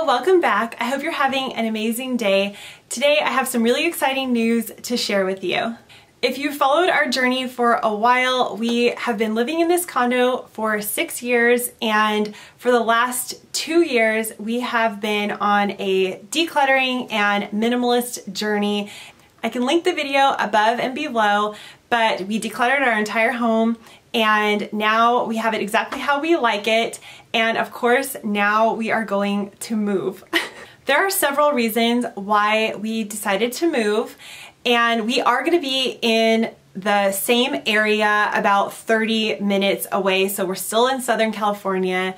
Hello, welcome back. I hope you're having an amazing day. Today I have some really exciting news to share with you. If you've followed our journey for a while, we have been living in this condo for 6 years, and for the last 2 years we have been on a decluttering and minimalist journey. I can link the video above and below, but we decluttered our entire home and now we have it exactly how we like it. And of course, now we are going to move. There are several reasons why we decided to move, and we are going to be in the same area about 30 minutes away. So we're still in Southern California.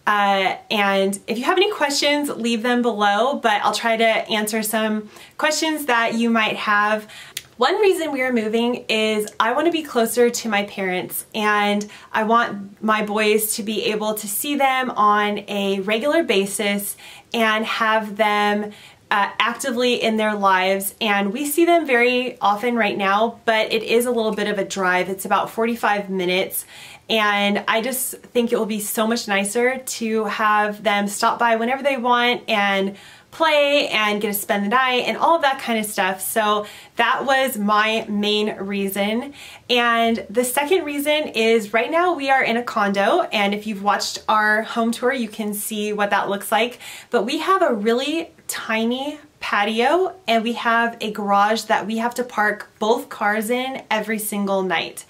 And if you have any questions, leave them below, but I'll try to answer some questions that you might have. One reason we are moving is I want to be closer to my parents, and I want my boys to be able to see them on a regular basis and have them actively in their lives. And we see them very often right now, but it is a little bit of a drive. It's about 45 minutes. And I just think it will be so much nicer to have them stop by whenever they want and play and get to spend the night and all of that kind of stuff. So that was my main reason. And the second reason is right now we are in a condo, and if you've watched our home tour you can see what that looks like. But we have a really tiny patio and we have a garage that we have to park both cars in every single night.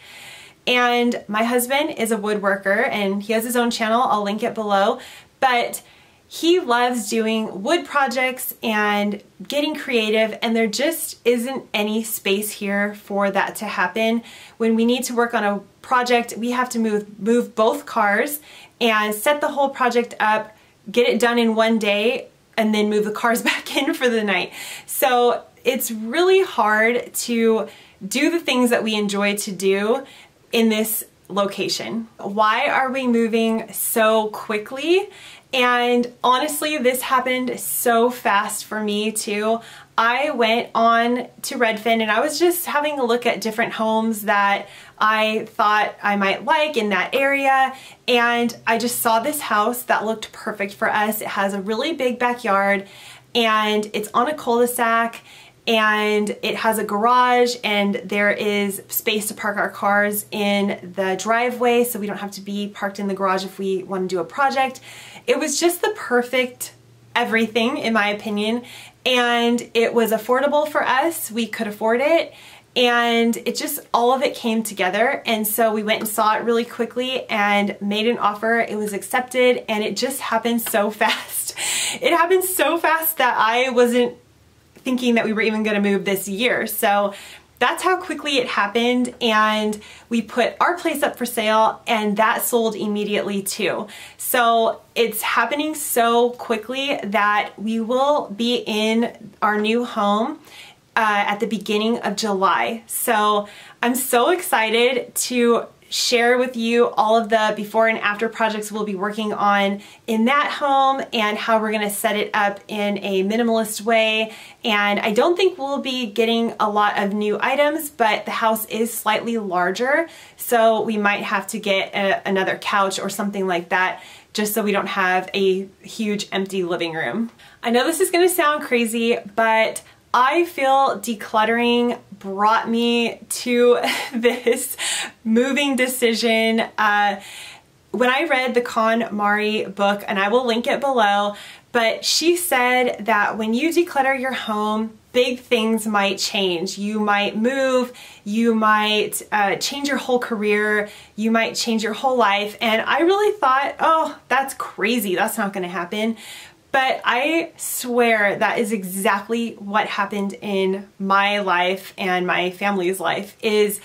And my husband is a woodworker and he has his own channel, I'll link it below, but he loves doing wood projects and getting creative, and there just isn't any space here for that to happen. When we need to work on a project, we have to move both cars and set the whole project up, get it done in one day, and then move the cars back in for the night. So it's really hard to do the things that we enjoy to do in this location. Why are we moving so quickly? And honestly, this happened so fast for me too. I went on to Redfin and I was just having a look at different homes that I thought I might like in that area, and I just saw this house that looked perfect for us. It has a really big backyard and it's on a cul-de-sac, and it has a garage, and there is space to park our cars in the driveway so we don't have to be parked in the garage if we want to do a project. It was just the perfect everything in my opinion, and it was affordable for us. We could afford it, and it just, all of it came together. And so we went and saw it really quickly and made an offer. It was accepted, and it just happened so fast. It happened so fast that I wasn't thinking that we were even going to move this year. So that's how quickly it happened, and we put our place up for sale and that sold immediately too. So it's happening so quickly that we will be in our new home at the beginning of July. So I'm so excited to share with you all of the before and after projects we'll be working on in that home and how we're going to set it up in a minimalist way. And I don't think we'll be getting a lot of new items, but the house is slightly larger, so we might have to get another couch or something like that, just so we don't have a huge empty living room. I know this is going to sound crazy, but I feel decluttering brought me to this moving decision. When I read the KonMari book, and I will link it below, but she said that when you declutter your home, big things might change. You might move, you might change your whole career, you might change your whole life. And I really thought, oh, that's crazy, that's not gonna happen. But I swear that is exactly what happened in my life and my family's life. Is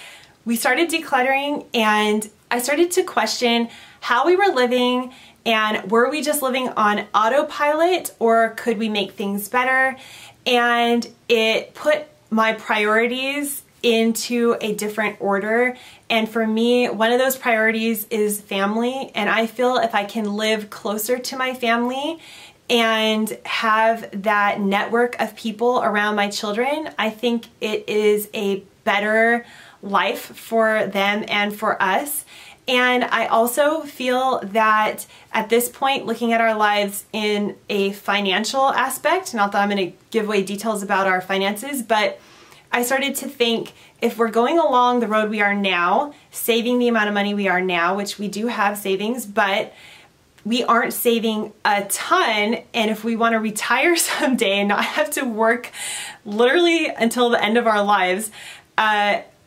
we started decluttering and I started to question how we were living, and were we just living on autopilot, or could we make things better? And it put my priorities into a different order. And for me, one of those priorities is family. And I feel if I can live closer to my family and have that network of people around my children, I think it is a better life for them and for us. And I also feel that at this point, looking at our lives in a financial aspect, not that I'm going to give away details about our finances, but I started to think if we're going along the road we are now, saving the amount of money we are now, which we do have savings, but we aren't saving a ton, and if we want to retire someday and not have to work literally until the end of our lives,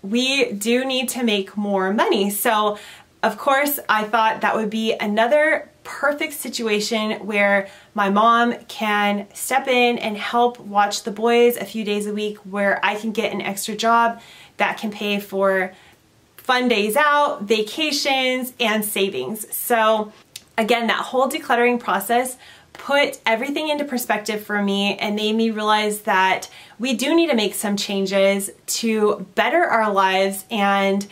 we do need to make more money. So of course, I thought that would be another perfect situation where my mom can step in and help watch the boys a few days a week, where I can get an extra job that can pay for fun days out, vacations, and savings. So again, that whole decluttering process put everything into perspective for me and made me realize that we do need to make some changes to better our lives, and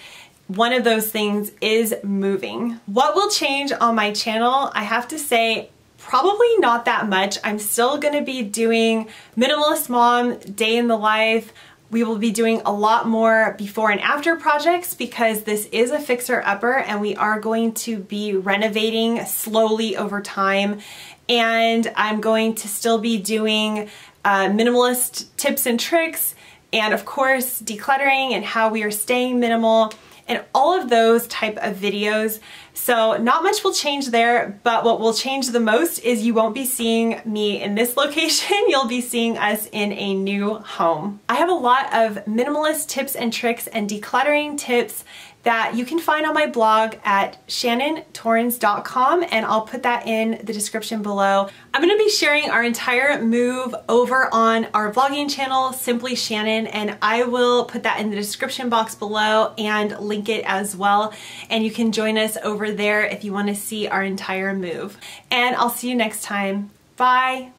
one of those things is moving. What will change on my channel? I have to say, probably not that much. I'm still gonna be doing Minimalist Mom, Day in the Life. We will be doing a lot more before and after projects because this is a fixer-upper and we are going to be renovating slowly over time. And I'm going to still be doing minimalist tips and tricks, and of course decluttering and how we are staying minimal, and all of those type of videos. So not much will change there, but what will change the most is you won't be seeing me in this location, you'll be seeing us in a new home. I have a lot of minimalist tips and tricks and decluttering tips that you can find on my blog at shannontorrens.com, and I'll put that in the description below. I'm going to be sharing our entire move over on our vlogging channel, Simply Shannon, and I will put that in the description box below and link it as well. And you can join us over there if you want to see our entire move. And I'll see you next time. Bye!